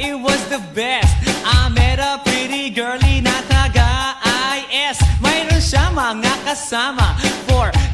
it was the best. I met a pretty girlie na taga-IS. Mayroon siya mga kasama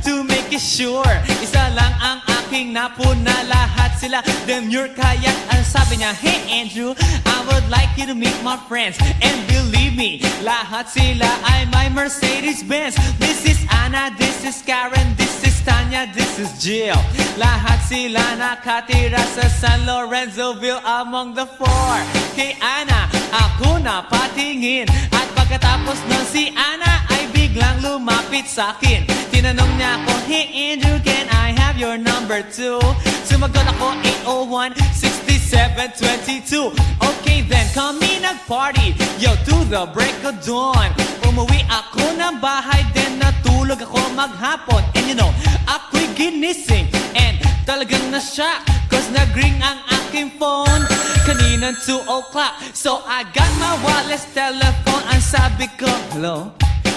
to make it sure. Isa lang ang aking napuna, lahat sila demure. Kaya ang sabi niya, hey Andrew, I would like you to meet my friends. And believe me, lahat sila ay my Mercedes-Benz. This is Anna, this is Karen, this is Tanya, this is Jill. Lahat sila nakatira sa San Lorenzoville among the four. Kay Anna, ako na patingin. At pagkatapos nun si Anna ay biglang lumapit sa akin. Tinanong niya ako, hey Andrew, can I have your number too? Sumagot ako, 801-6722. Okay then, kami nag-party, yo, to the break of dawn. Umuwi ako ng bahay, then natulog ako maghapon. And you know, ako'y ginising, and talagang na-shock, cause nag-ring ang aking phone kaninang 2 o'clock. So I got my wireless telephone, ang sabi ko, hello?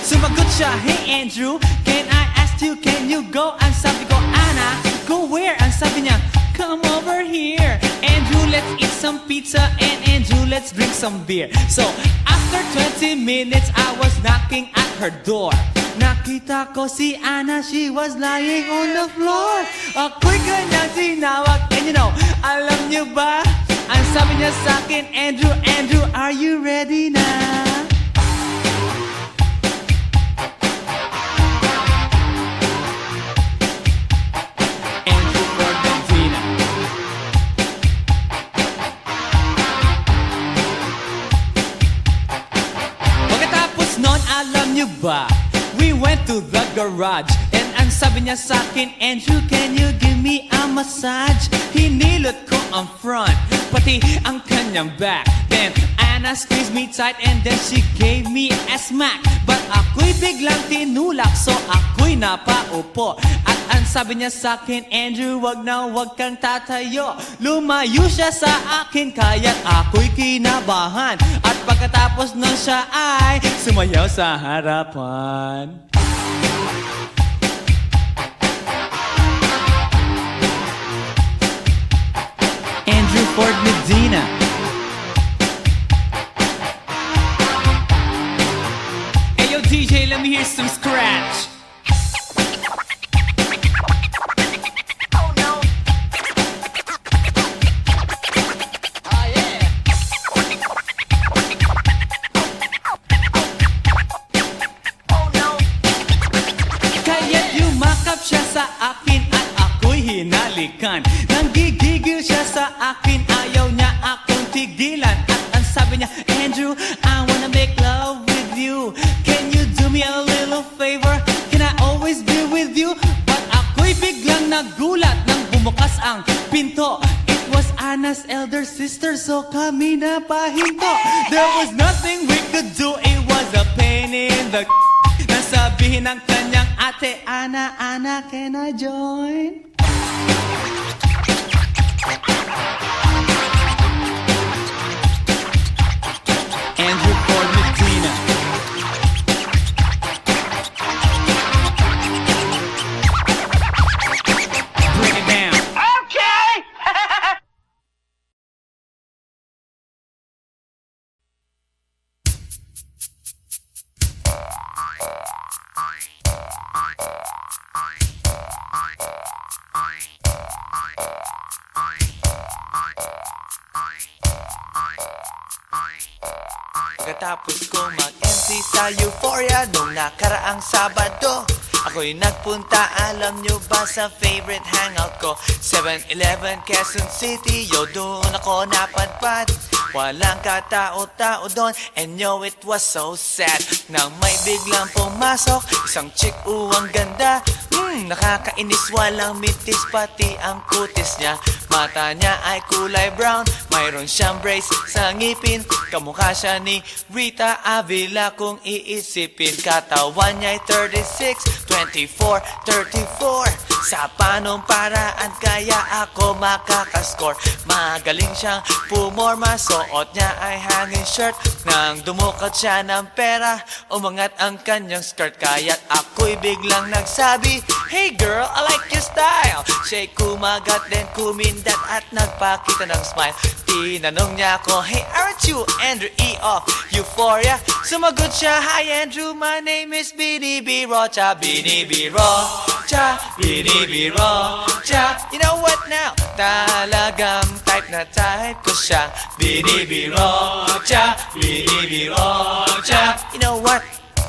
Sumagot siya, hey Andrew, can I ask you, can you go? Ang sabi ko, Anna, go where? Ang sabi niya, come over here. Andrew, let's eat some pizza, and Andrew, let's drink some beer. So after 20 minutes, I was knocking at her door. Nakita ko si Anna, she was lying on the floor. Ako'y kanyang tinawag, and you know, alam niyo ba? Ang sabi niya sa akin, Andrew, Andrew, are you ready na? Andrew Ford Medina. Pagkatapos nun, alam niyo ba? We went to the garage, and ang sabi niya sa akin, Andrew, can you give me a massage? Hinilot ko ang front, pati ang kanyang back. Then Anna squeezed me tight, and then she gave me a smack. But ako'y biglang tinulak, so ako'y napaupo. At ang sabi niya sa akin, Andrew, wag na wag kang tatayo. Lumayo siya sa akin, kaya't ako'y kinabahan. At pagkatapos nun siya ay sumayaw sa harapan. Andrew Ford Medina. Hey yo DJ, let me hear some scratch. Oh no. Oh yeah. Oh no. Kaya't yumakap siya sa akin at ako'y hinalikan. Nanggigigil siya sa akin, ayaw niya akong tigilan. At ang sabi niya, Andrew, I wanna make love with you. Can you do me a little favor? Can I always be with you? But ako'y biglang nagulat nang bumukas ang pinto. It was Anna's elder sister, so kami na pahinto. There was nothing we could do, it was a pain in the nasabihin ng kanyang ate, Anna, Anna, can I join? Andrew Ford Medina. Bring it down. Okay. Pagkatapos ko mag-MC sa Euphoria nung nakaraang Sabado, ako'y nagpunta, alam nyo ba, sa favorite hangout ko, 7-Eleven, Quezon City. Yo, doon ako napadpad, walang katao-tao doon, and yo, it was so sad nang may biglang pumasok isang chick, ang ganda. Nakakainis, walang mitis, pati ang kutis niya. Mata niya ay kulay brown, mayroon siyang brace sa ngipin. Kamukha siya ni Rita Avila kung iisipin. Katawan niya ay 36, 24, 34. Sa panong paraan kaya ako makakascore. Magaling siyang pumorma, suot niya ay hanging shirt. Nang dumukot siya ng pera, umangat ang kanyang skirt. Kaya't ako'y biglang nagsabi, Hey girl, I like your style. Siya'y kumagat then kumindat at nagpakita ng smile. Tinanong niya ako, hey, aren't you Andrew E. of Euphoria? Sumagot siya, hi Andrew, my name is Bini B. Rocha. Bini B. Rocha, Bini B. Rocha. You know what now? Talagang type na type ko siya. Bini B. Rocha, Bini B. Rocha. You know what?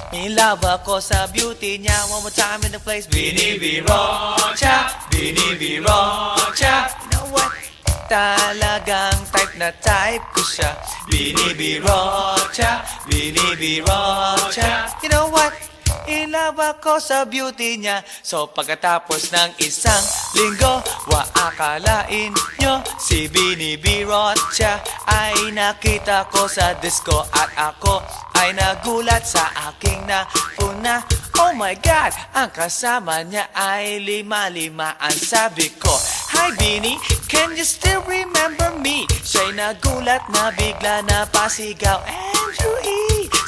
In love ako sa beauty niya. One more time in the place. Bini B. Rocha, Bini B. Rocha. You know what? Talagang type na type ko siya. Bini B. Rocha, Bini B. Rocha. You know what? In love ako sa beauty niya. So pagkatapos ng isang linggo, waakalain nyo si Bini B. Rocha ay nakita ko sa disco. At ako ay nagulat sa aking napuna. Oh my God, ang kasama niya ay lima-limaan. Sabi ko, hi Bini, can you still remember me? Siya'y nagulat na bigla na pasigaw, Andrew E.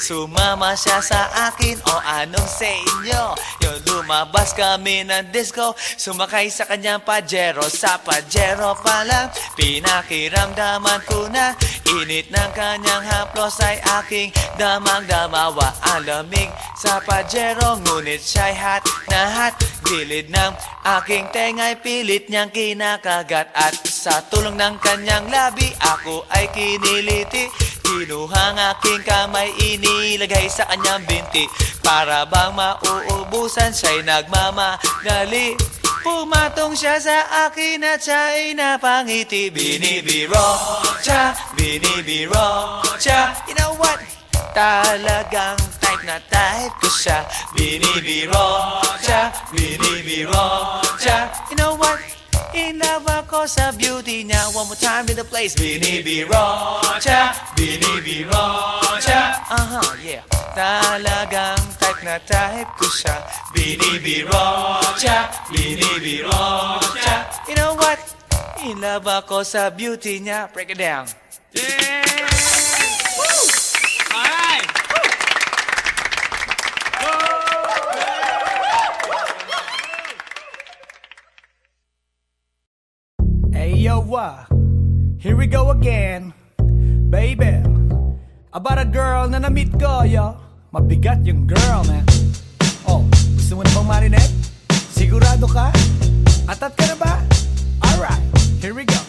Sumama siya sa akin, o anong sa inyo? Yung lumabas kami ng disco, sumakay sa kanyang Pajero. Sa Pajero pa lang, pinakiramdaman ko na init ng kanyang haplos ay aking damang-damawa. Ang lamig sa Pajero, ngunit siya'y hot na hot. Gilid ng aking tenga'y pilit niyang kinakagat. At sa tulong ng kanyang labi, ako ay kiniliti. Kinuha ang aking kamay, inilagay sa kanyang binti. Para bang mauubusan, siya'y nagmamagali. Pumatong siya sa akin at siya'y napangiti. Bini B. Rocha, Bini B. Rocha. You know what? Talagang type na type ko siya. Bini B. Rocha, Bini B. Rocha. You know what? In love ako sa beauty niya. One more time in the place. Bini B. Rocha, Bini B. Rocha. Yeah. Talagang type na type ko siya. Bini B. Rocha, Bini B. Rocha. You know what? In love ako sa beauty niya. Break it down. Yeah! Woo! All right! Hey yo, here we go again, baby. About a girl na na-meet ko, yo. Mabigat yung girl, man. Oh, gusto mo na bang marinig? Sigurado ka? Atat ka na ba? Alright, here we go.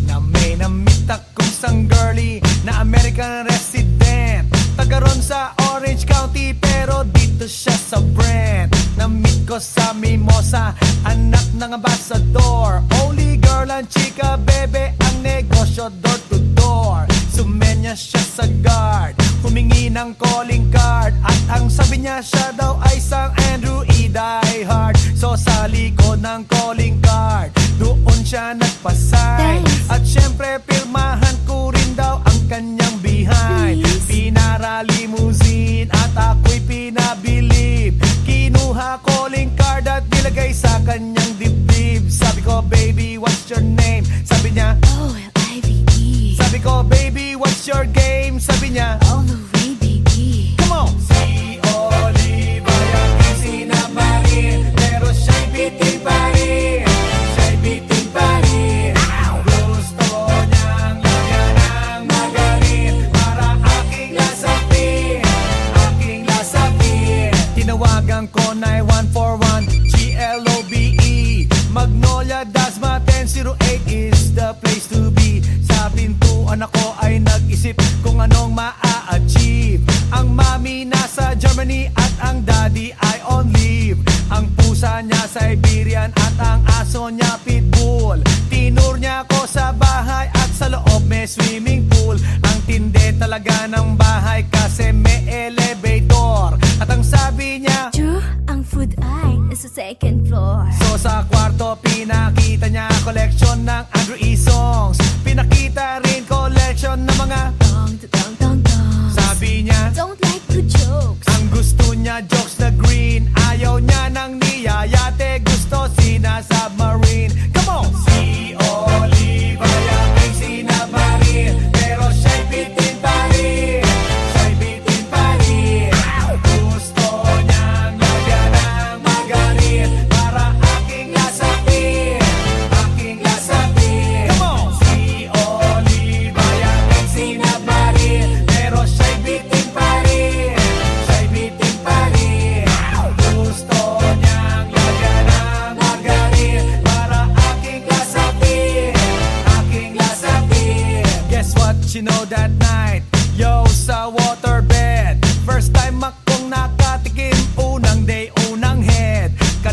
Na may na-meet akong isang girlie na American resident. Taga ron sa Orange County pero dito siya sa Brent. Na-meet ko sa Mimosa, anak ng ambassador. Only girl and chika, bebe, ang negosyo door to door. Sumenya siya sa guard, humingi ng calling card. At ang sabi niya siya daw ay isang Andrew E. diehard. So sa likod ng calling card, doon siya nagpasay. At syempre pirmahan ko rin daw ang kanyang behind. Pinara limousine at ako'y pinabilib. Kinuha calling card at nilagay sa kanyang dibdib. Sabi ko, baby, what's your name? Sabi niya, OLIVE. sabi ko, baby, what's your game? Sabi niya, All the way, baby. come on! Si Olive ay aking sinamarin, pero siya'y bitin pa rin. Siya'y bitin pa rin. Gusto niyang lagyan ng magarin para aking lasapin, aking lasapin. Tinawagan ko 9141 GLOBE Magnolia, Dasma 1008 is the place to be. Sa pintuan ako ay nag-isip kung anong maa-achieve. Ang mami nasa Germany at ang daddy ay on leave. Ang pusa niya Siberian at ang aso niya pitbull. Tinur niya ako sa bahay at sa loob may swimming pool. Ang tindi talaga ng bahay kasi may elevator. At ang sabi niya, True, ang food ay nasa second floor. so sa kwarto pinakita niya collection ng Andrew E. songs. Pinakita rin collection ng mga Dong, dong, dong, dong. sabi niya. Don't like the jokes. Ang gusto niya jokes na green. Ayaw niya ng niyayate. Gusto sina-submarine. Come on! Si Olive ay aking sinamarin, pero siya'y bitin pa rin. Siya'y bitin pa rin. Gusto niyang lagyan ng magarin para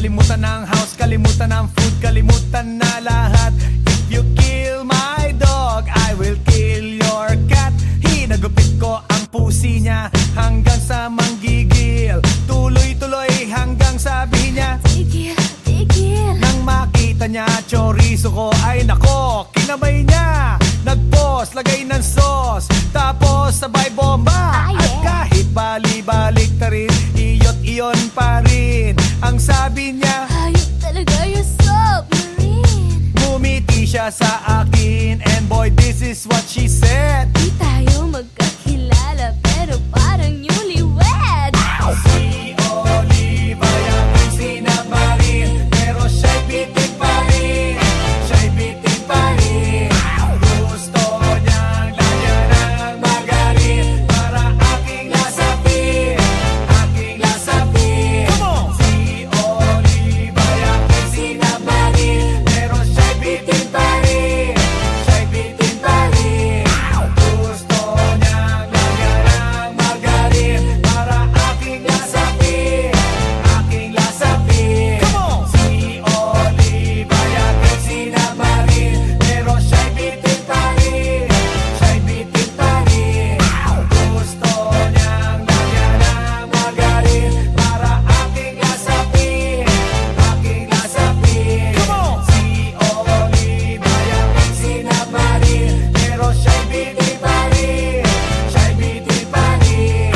Kalimutan ng house, kalimutan ng food, kalimutan na lahat. If you kill my dog, I will kill your cat. Hinagupit ko ang pusi niya hanggang sa manggigil. Tuloy-tuloy hanggang sabihin niya, Tigil, tigil. nang makita niya chorizo ko, ay nako, kinamay niya. Nag-pause, lagay ng sauce, tapos sabay bomba. Ah, yeah. At kahit bali-balik ta rin, iyot iyon pa rin. Ang sabi niya, Hayop talaga yung submarine. ngumiti siya sa akin, and boy, this is what she said. Di tayo magkakilala pero parang newlywed. Si Oliva yung sinamarin, pero siya'y bitin pa rin. Siya'y bitin pa rin. Gusto niyang lagyan ng magarin para aking lasapin, aking lasapin. Si Oliva yung sinamarin, pero siya'y bitin pa rin. Siya'y bitin pa rin. Gusto niyang lagyan ng magarin para aking lasapin, aking lasapin. Si Oliva yung sinamarin, pero siya'y bitin pa rin. Siya'y bitin pa rin. Gusto niyang lagyan ng magarin para aking lasapin, aking lasapin. Si Oliva yung sinamarin, pero siya'y bitin pa rin. Siya'y bitin pa rin.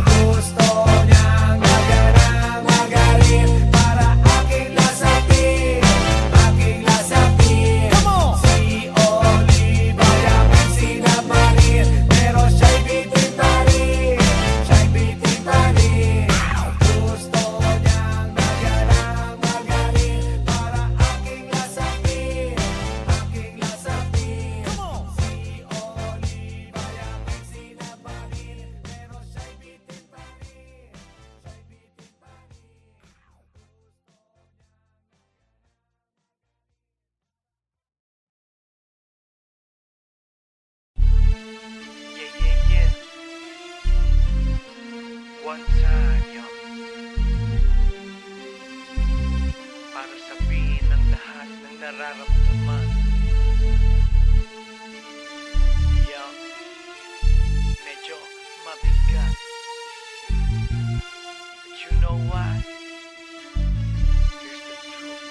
Gusto niyang lagyan ng magarin para aking lasapin, aking lasapin. Si Oliva yung sinamarin, pero siya'y bitin pa rin. Siya'y bitin pa rin. Gusto niyang lagyan ng magarin para aking lasapin, aking lasapin. Si Oliva yung sinamarin, pero siya'y bitin pa rin. Siya'y bitin pa rin. Yeah. One time, yo. Para sabihin ang lahat ng nararamdaman. Yo. Medyo mabigat. But you know what? Here's the truth.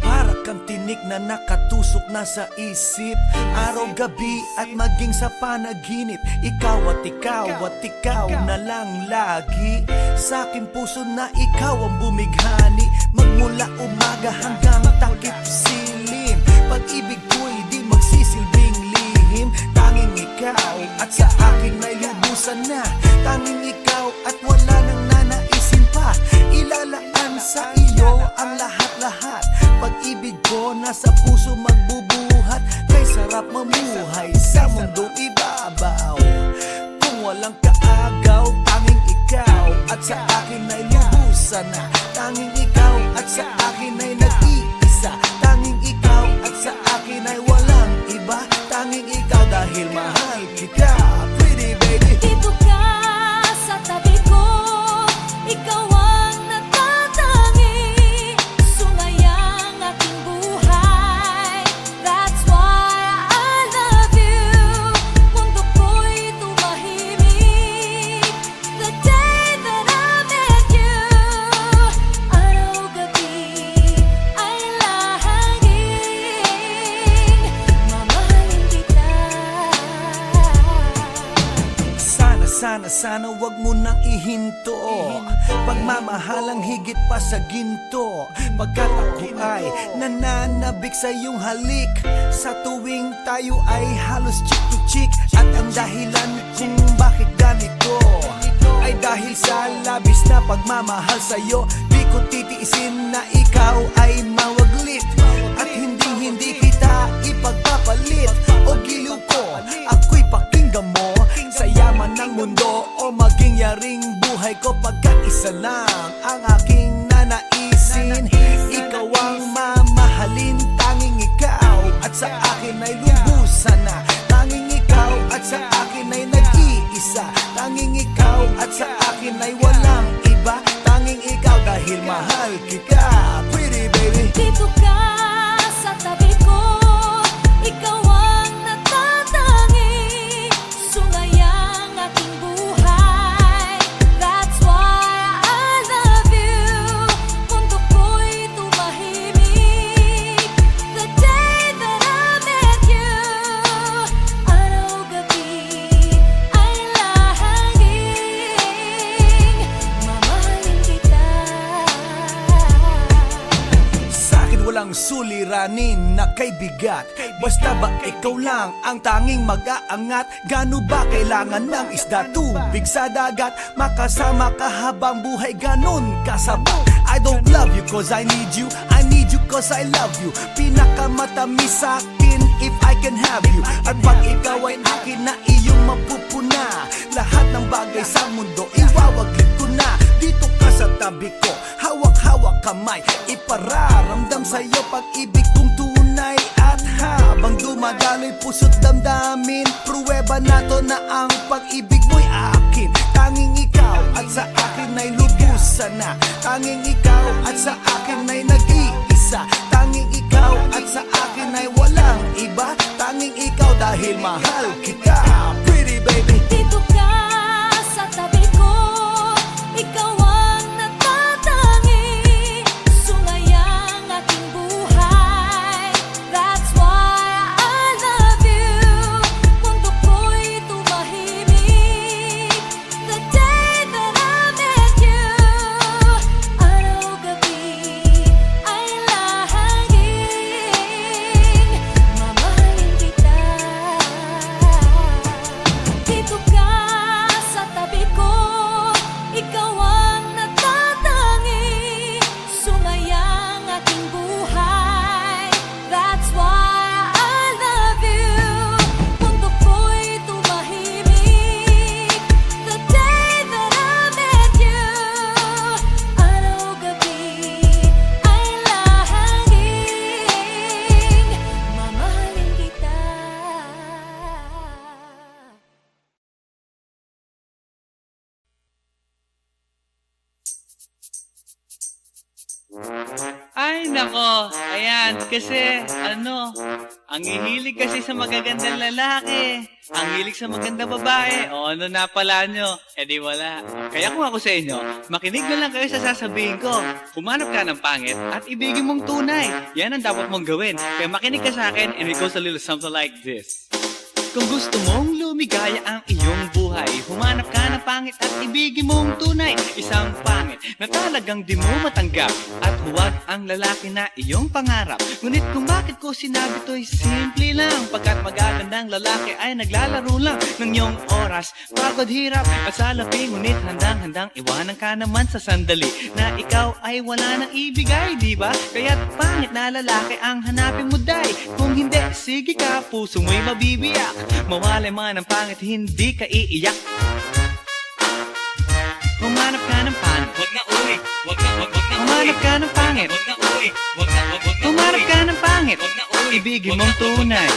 Para kang tinik na nakatusok na sa isip, araw-gabi at maging sa panaginip. Ikaw at ikaw na lang lagi sa aking puso, na ikaw ang bumighani. Magmula umaga hanggang takip silim, pag-ibig ko'y di magsisilbing lihim. Tanging ikaw at sa akin may lubusan na. Tanging ikaw at wala nang nanaisin pa. Ilalaan sa iyo ang lahat-lahat. Pag-ibig ko nasa puso magbubuhat. Kay sarap mamuhay sa mundong ibabaw. Kung walang kaagaw, tanging ikaw at sa akin ay lubusan na. Tanging ikaw at sa akin ay nag-iisa. Tanging ikaw at sa akin ay walang iba. Tanging ikaw dahil mahal kita, pretty baby. Dito ka sa tabi ko, ikaw ang natatangi. Sumayang aking buhay, that's why I love you. Mundo ko'y tumahimik the day that I met you. Araw-gabi ay lahangin, mamahalin kita. Sana wag mo nang ihinto. Pagmamahalang higit pa sa ginto. Pagkat ako ay nananabik sa iyong halik. Sa tuwing tayo ay halos chick to chick. At ang dahilan kung bakit ganito ay dahil sa labis na pagmamahal sa'yo. Di ko titiisin na ikaw ay mawaglit. At hindi kita ipagpapalit. O giliw ko, ako'y pakinggan mo. Sa yaman ng mundo o maging yaring buhay ko, pagkat isa lang ang aking nanaisin. Ikaw ang mamahalin, tanging ikaw at sa akin ay lubusan na. Tanging ikaw at sa akin ay nag-iisa. Tanging ikaw at sa akin ay walang iba. Tanging ikaw dahil dahil mahal kita. Pretty baby. Dito ka sa tabi ko, ikaw ang natatangi, sumayang aking buhay. That's why I love you. Mundo ko'y tumahimik the day that I met you. Araw-gabi ay lahangin, mamahalin kita. Sa'kin walang suliranin na kay bigat, basta ba ikaw lang ang tanging mag-aangat. Gano ba kailangan ng isda, tubig sa dagat, makasama ka habang buhay, ganon kasabot. I don't love you cause I need you, I need you cause I love you. Pinakamatamis sa'kin if I can have you. At pag ikaw ay akin na iyong mapupuna, lahat ng bagay sa mundo iwawaglit ko na. Dito ka sa tabi ko, hawak-hawak kamay, ipararamdam sa'yo pag-ibig kong tunay. At habang dumadaloy puso't damdamin, pruweba na to na ang pag-ibig mo'y akin. Tanging ikaw at sa akin ay lubusan na, tanging ikaw at sa akin ay nag-iisa, tanging ikaw at sa akin ay walang iba, tanging ikaw dahil mahal kita. Pretty baby. Dito ka sa tabi ko, ikaw ang natatangi, sumayang aking buhay. That's why I love you. Mundo ko'y tumahimik the day that I met you. Araw-gabi ay lahangin, mamahalin kita. Dito ka sa tabi ko, ikaw ang natatangi, sumayang aking buhay. That's why I love you. Mundo ko'y tumahimik the day that I met you. Araw-gabi ay lahangin, mamahalin kita. Ay, nako. Ayan, kasi, ang hihilig kasi sa magagandang lalaki. Ang hilig sa magandang babae. O, ano na pala nyo? Eh di wala. Kaya kung ako sa inyo, makinig na lang kayo sa sasabihin ko. Humanap ka ng pangit at ibigin mong tunay. Yan ang dapat mong gawin. Kaya makinig ka sa akin and it goes a little something like this. Kung gusto mong lumigaya ang iyong buhay, humanap ka ng pangit at ibigin mong tunay. Isang pangit na talagang di mo matanggap, at huwag ang lalaki na iyong pangarap. Ngunit kung bakit ko sinabi to'y simple lang, pagkat magagandang lalaki ay naglalaro lang ng iyong oras, pagod, hirap at salapi. Ngunit handang-handang iwanan ka naman sa sandali na ikaw ay wala nang ibigay, di ba? Kaya't pangit na lalaki ang hanapin mo, day. Kung hindi, sige ka, puso mo'y mabibiyak. Mawalay man ang pangit, hindi ka iiyak. Humanap ka ng pangit, wag na uwi, wag na humanap ka ng pangit, wag na uwi, wag na humanap ka ng pangit, wag na uwi, ibigin mong tunay.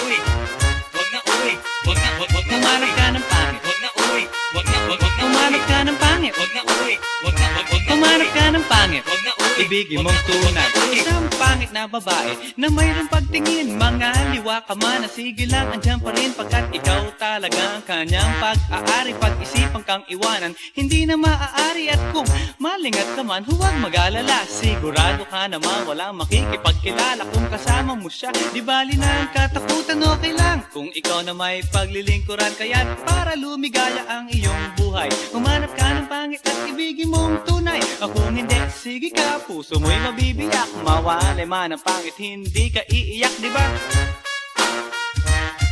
Wag na uwi, wag na humanap ka ng pangit, wag na uwi, wag na humanap ka ng pangit, wag na uwi, wag na humanap ka ng pangit, wag na uwi, ibigin mong tunay. Isang pangit na babae na mayroong pagtingin, mga liwa ka man, sige lang, andyan pa rin, pagkat ikaw talaga ang kanyang pag-aari. Pag-isipan kang iwanan, hindi na maaari. At kung malingat ka man, huwag mag-alala, sigurado ka naman walang makikipagkilala kung kasama mo siya. Di bali na ang katakutan, okay lang kung ikaw na may paglilingkuran. Kaya't para lumigaya ang iyong buhay, humanap ka ng pangit at ibigin mong tunay. Kung hindi, sige ka, puso mo'y mabibiyak. Mawalay man ang pangit, hindi ka iiyak, di ba?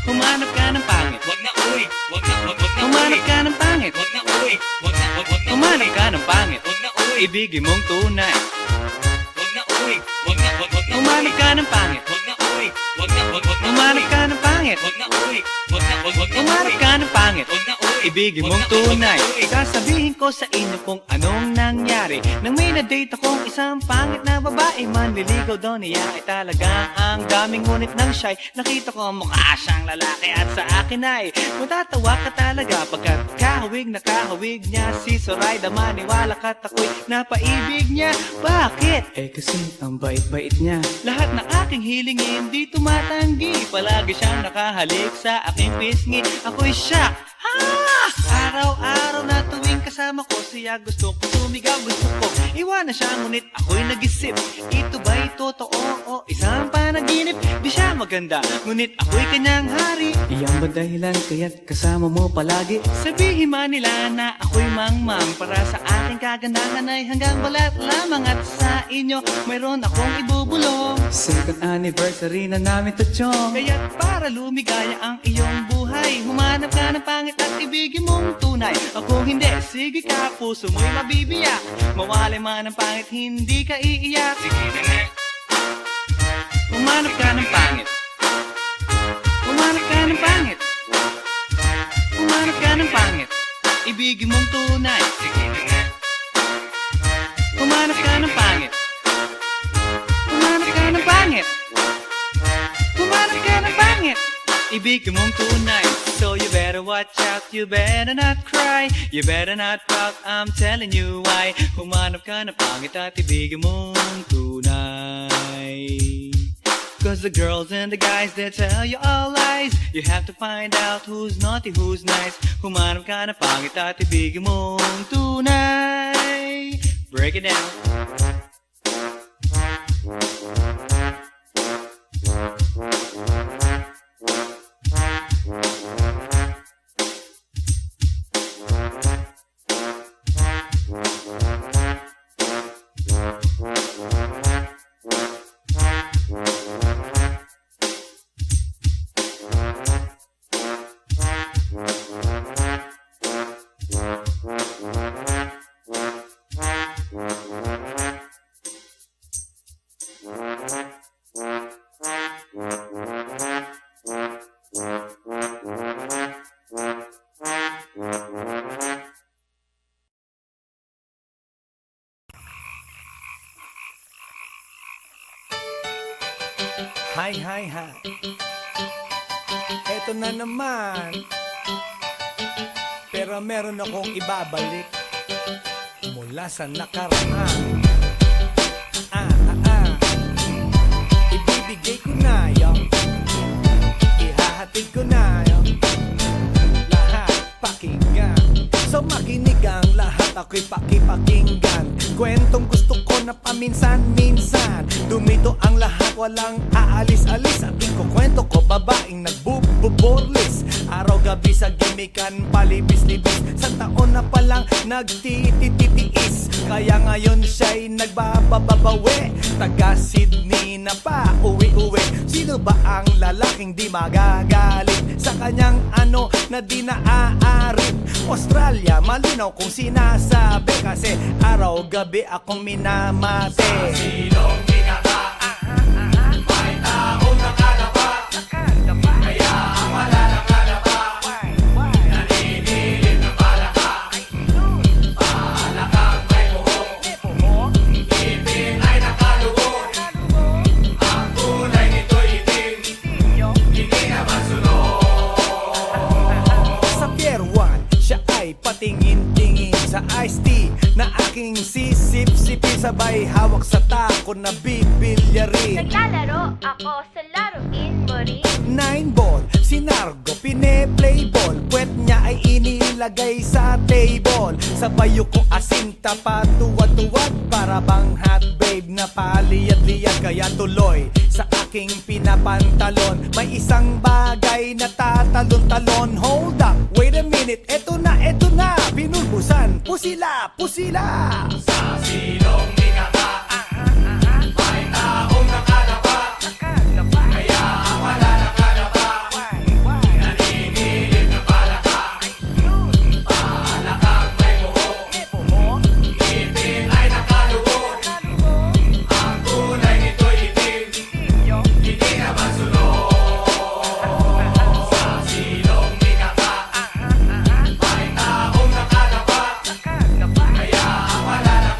Humanap ka ng pangit, wag na uwi, wag na humanap ka ng pangit, wag na uwi, wag na humanap ka ng pangit, wag na uwi, ibigin mong tunay. Wag na uwi, wag na humanap ka ng pangit, wag na uwi, wag na humanap ka ng pangit, wag na uwi, wag na humanap ka ng pangit, wag na uwi, ibigin mong tunay. Sasabihin ko sa inyo kung anong nangyari nang may na-date akong isang pangit na babae. Manliligaw daw niya ay talagang ang daming ngunit ng shy. Nakita ko mukha siyang lalaki at sa akin ay matatawa ka talaga pagkat kahawig na kahawig niya si Zoraida. Maniwala ka't ako'y napaibig niya. Bakit? Eh kasi ang bait-bait niya. Lahat ng aking hilingin di tumatanggi. Palagi siyang nakahalik sa aking pisngi. Ako'y shock. Araw-araw na tuwing kasama ko siya, gusto ko sumigaw, gusto ko iwanan siya, ngunit ako'y nag-isip, ito ba'y totoo o isang panaginip? Di siya maganda, ngunit ako'y kanyang hari. Iyan ba dahilan kaya't kasama mo palagi? Sabihin man nila na ako'y mangmang, para sa aking kagandahan ay hanggang balat lamang. At sa inyo mayroon akong ibubulong. Second anniversary na namin to, chong. Kaya't para lumigaya ang iyong buhay, humanap ka ng pangit at ibigin mong tunay. Ako hindi, sige ka, puso mo'y mabibiyak. Mawalay man ang pangit, hindi ka iiyak. Sige na nga. Humanap ka ng pangit. Humanap ka ng pangit. Humanap ka ng pangit. Ibigin mong tunay. Sige na nga. Humanap ka ng pangit. Humanap ka ng pangit. Humanap ka ng pangit. Ibigin mong tunay. So you better watch out, you better not cry, you better not pout, I'm telling you why. Humanap ka ng pangit at ibigin mong tunay. Cause the girls and the guys, they tell you all lies. You have to find out who's naughty, who's nice. Humanap ka ng pangit at ibigin mong tunay. Break it down. Hi. Eto na naman. Pero meron akong ibabalik mula sa nakaraan. Ibibigay ko na yun, ihahatid ko na yun, lahat pakinggan. So makinig ang lahat, ako'y pakipakinggan. Kwentong gusto ko na paminsan-minsan. Dumito ang lahat, walang aalis-alis. At ikukwento ko, babaeng nagbububorlis. Araw-gabi sa gimikan, palibis-libis. Sa taon na palang nagtititiis. Kaya ngayon siya'y nagbababawi. Taga Sydney na pa, uwi-uwi. Sino ba ang lalaking di magagalit sa kanyang ano na di naaarit? Australia, malinaw kung sinasabi, kasi araw-gabi akong minamate. Sa silong binaka, may taong nakalapa, kaya ang wala nakalapa, naninilig na palaka. Palakang may buhok, ipin ay nakalubog, ang kulay nito'y itim, hindi na masunod. Sa Pier 1, siya ay patingin-tingin sa iced tea na aking sisip-sipin, sabay hawak sa tako na bibilyarin. Naglalaro ako sa laruin mo rin. 9-ball, si Nargo pine-playball, puwet niya ay inilagay sa table. Sabay ko asinta pa tuwad-tuwad, para bang hot babe na paliyad-liyad. Kaya tuloy sa aking pinapantalon may isang bagay na tatalon-talon. Hold up, wait a minute, eto na, pinulbusan, pusila. Sa silong binaka, may taong nakalapa, kaya ang wala nakalapa, naninilig na palaka. Palakang may buhok, ipin ay nakalubog, ang kulay nito'y itim, hindi na masunod. Sa silong binaka, may taong nakalapa, kaya ang wala nakalapa,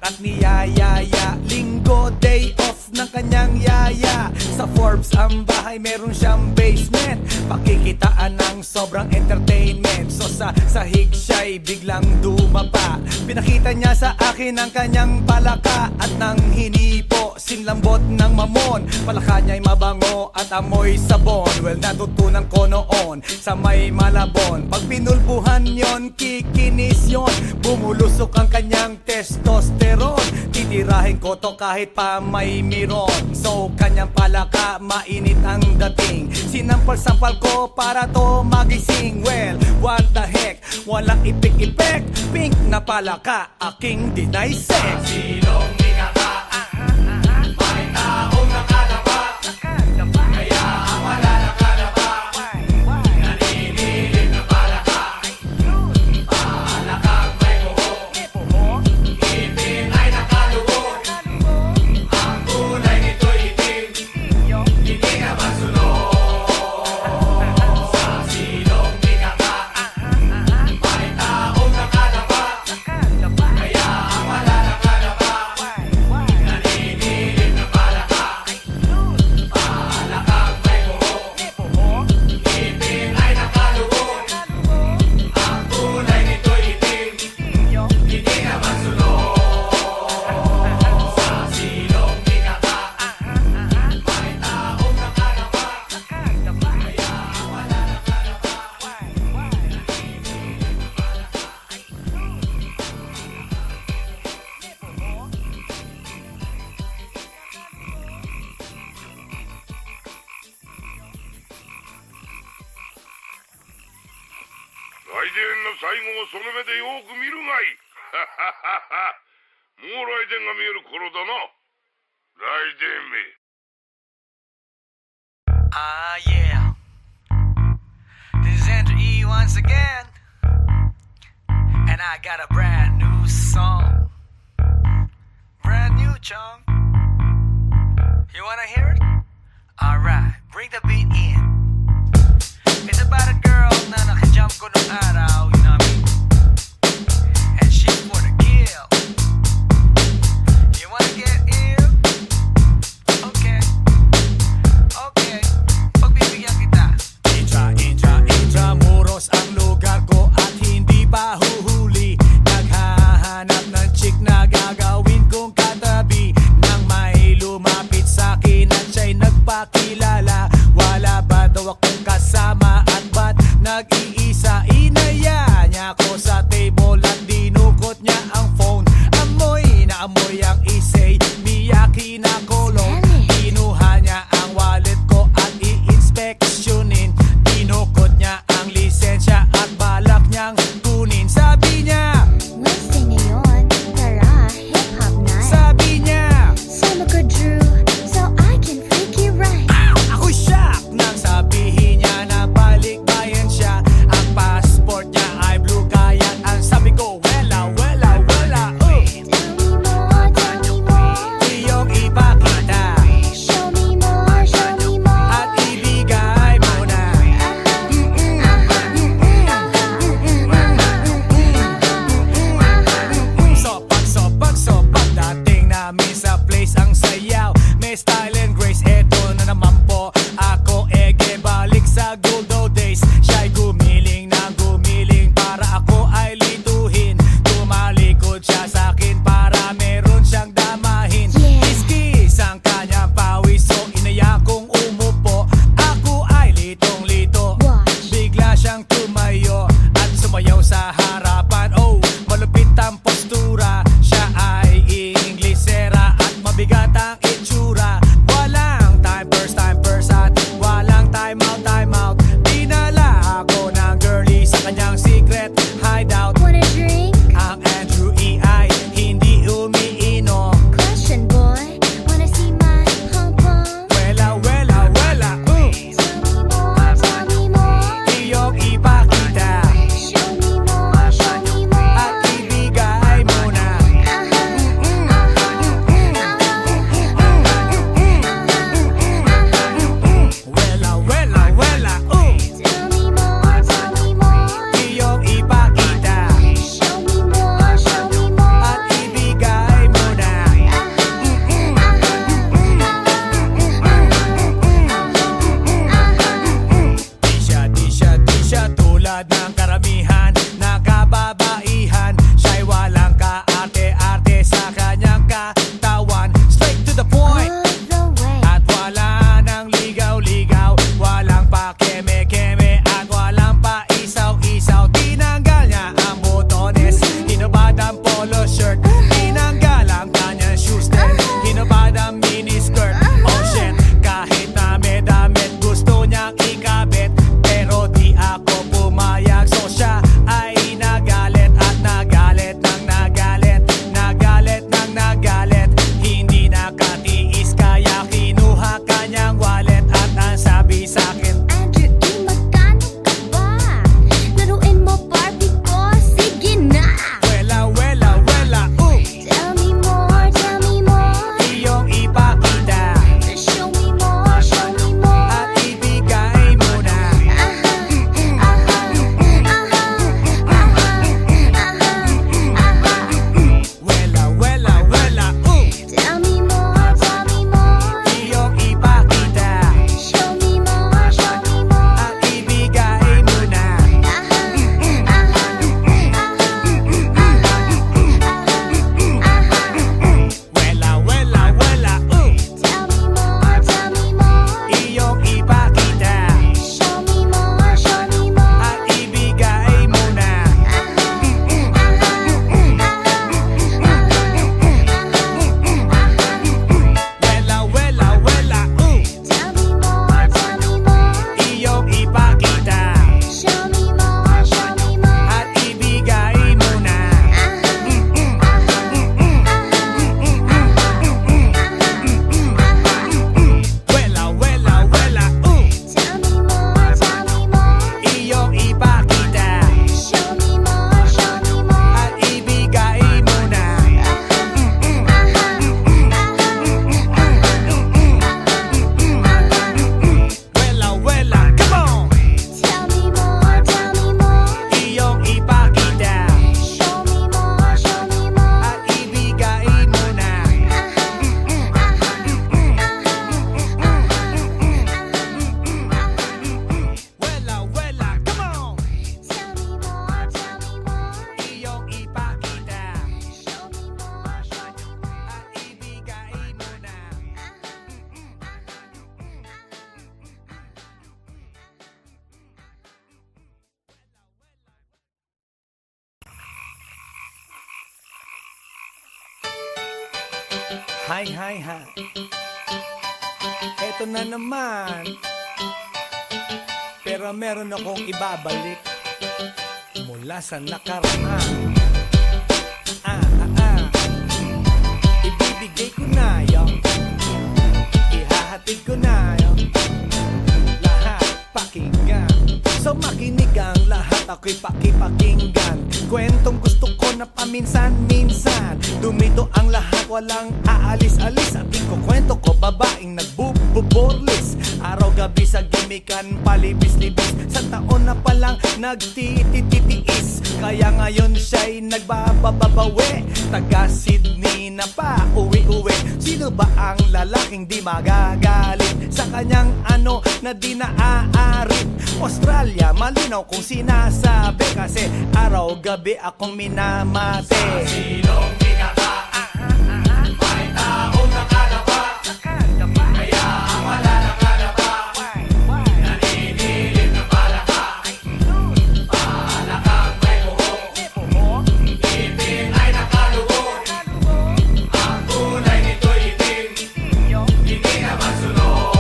at niyayaya. Linggo, day off ng kanyang yaya. Sa Forbes ang bahay, meron siyang basement. Pakikitaan ng sobrang entertainment. So sa sahig siya'y biglang dumapa. Pinakita niya sa akin ang kanyang palaka. At nang hinipo, sinlambot ng mamon. Palaka niya'y mabango at amoy sabon. Well, natutunan ko noon sa may Malabon. Pag pinulbuhan yon, kikinis yon. Bumulusok ang kanyang testosterone. Titirahin ko to kahit pa may miron. So kanyang palaka, mainit ang dating. Sinampal-sampal ko para to magising. Well, what the heck, walang ipik-ipek. Pink na palaka, aking deny sex. Silong ikaka, may taong nakalapa. Kaya ang malalakalapa, naninilig na palaka. Palakang may buhok, ngipin ay nakalubog. Ang kulay nito'y itim, hindi na masunod. Sa silong ikaka, may taong nakalapa. Kaya ang malalakalapa, naninilig na palaka. Palakang may buhok, ngipin ay nakalubog. Ang kulay nito'y itim, hindi na masunod. Sa silong ikaka, may taong nakalapa. Kaya ang malalakalapa,来電の最後をその目でよく見るがいい。もう来電が見える頃だな。来電め。Ah, yeah. This is Andrew E once again. And I got a brand new song. Brand new, chong. You wanna hear it? Alright, bring the beat in. It's about a girl na nakajump ko nung araw, you know what I mean? And she's for the kill. You wanna get ill? Okay. Okay. Pagbibigyan kita. Intramuros ang lugar ko at hindi pa huhuli. Naghahanap ng chick na gagawin kong katabi. Nang may lumapit sa'kin at siya'y nagpakilala. Wala ba daw akong kasama at ba't nag-iisa inaya? Hi, hi, hi. Eto na naman. Pero meron akong ibabalik mula sa nakaraan. Ibibigay ko na yun. Ihahatid ko na yun. Lahat pakinggan. So makinig ang lahat, ako'y pakipakinggan. Kwentong gusto ko na paminsan-minsan. Dumito ang lahat, walang aalis-alis. At ikukwento ko, babaeng nagbububorlis. Araw-gabi sa gimikan, palibis-libis. Sa taon na palang nagtititiis. Kaya ngayon siya'y nagbababawi. Taga Sydney na pa, uwi-uwi. Sino ba ang lalaking di magagalit sa kanyang ano na di naaarit? Australia, malinaw kung sinasabi. Kasi araw-gabi akong minamate. Sinong pinaka? May taong nakalapa. Kaya ang wala nakalapa. Naninilig na palaka. Palakang may buhok. Ipin ay nakalubog. Ang kulay nito'y itim. Hindi naman sunod.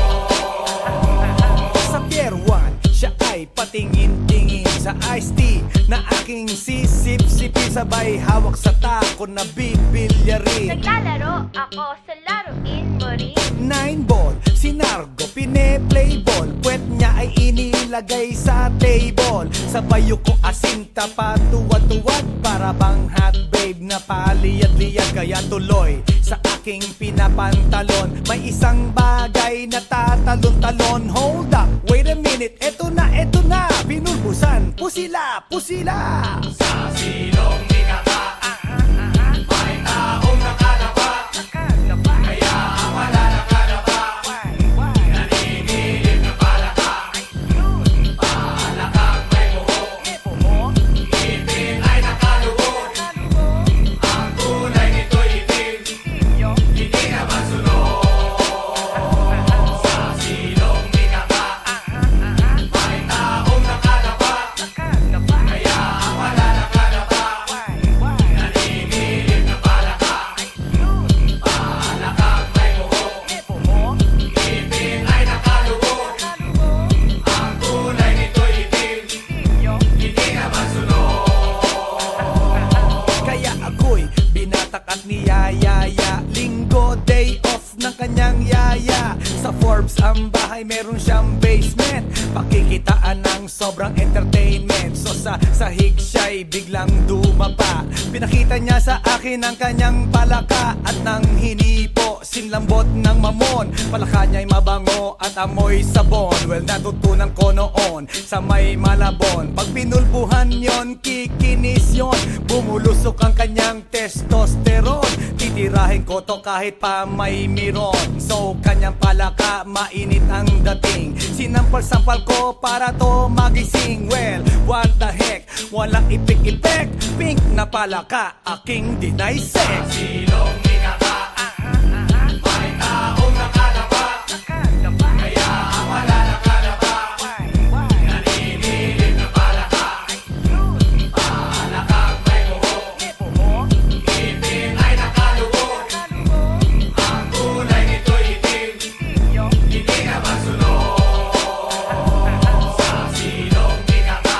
Sa Pier 1, siya ay patingin-tingin sa iced tea na aking sisip-sipin. Sabay hawak sa tako na bibilyarin. Naglalaro ako sa laruin mo rin. 9-ball, si Nargo, pine-play ball. Puwet niya ay inilagay sa table. Sa bayo ko asinta pa tuwad-tuwad. Para bang hot babe na paliyad-liyad. Kaya tuloy sa aking pinapantalon. May isang bagay na tatalon-talon. Hold up, wait a minute, eto na, pinulbusan, pusila, pusila. Sa silong nikaka, may taong nakalapa. Kaya ang wala nakalapa. Naninilig na palaka. Palakang may buhok. Ipin ay nakalubog. Ang kulay nito'y itim. Hindi naman sunod. Sa silong nikaka, may taong nakalapa. Kaya ang wala nakalapa. Naninilig na palaka. Palakang may buhok. Ipin ay nakalubog. Ang kulay nito'y itim. Hindi naman sunod. Kaya ako'y binatak at niyayaya. Linggo, day off ng kanyang yaya. Sa Forbes ang bahay, meron siyang basement. Pakikitaan ng sobrang entertainment. So sa sahig siya'y biglang dumapa. Pinakita niya sa akin ang kanyang palaka. At nang hinipo, sinlambot ng mamon. Palaka niya'y mabango at amoy sabon. Well, natutunan ko noon sa may Malabon. Pag pinulbuhan yon, kikinis yon. Bumulusok ang kanyang testosterone. Titirahin ko to kahit pa may miron. So kanyang palaka, mainit ang dating. Sinampal-sampal ko para to magising. Well, what the heck, walang ipik-ipek. Pink na palaka, aking dinaysek. Silong nikaka, may taong nakalapa. Kaya ang wala nakalapa. Naninilig na palaka. Palakang may buhok. Ipin ay nakalubog. Ang kulay nito'y itim. Hindi naman sunod. Sa silong nikaka,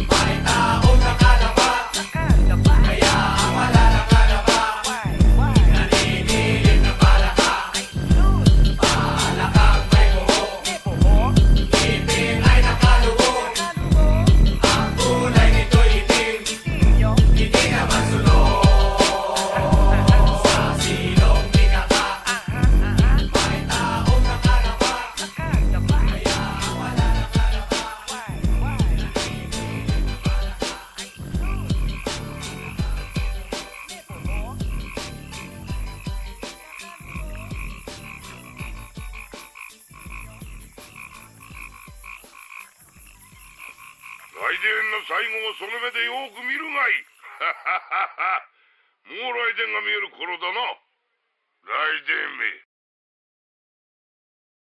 may taong nakalapa. Kaya ang wala nakalapa. Naninilig na palaka. Palakang may buhok. Ipin ay nakalubog. Ang kulay nito'y itim. Hindi naman sunod. Sa silong nikaka, may taong nakalapa. Kaya ang wala nakalapa.来電の最後をその目でよく見るがいい。もう来電が見える頃だな。来電め。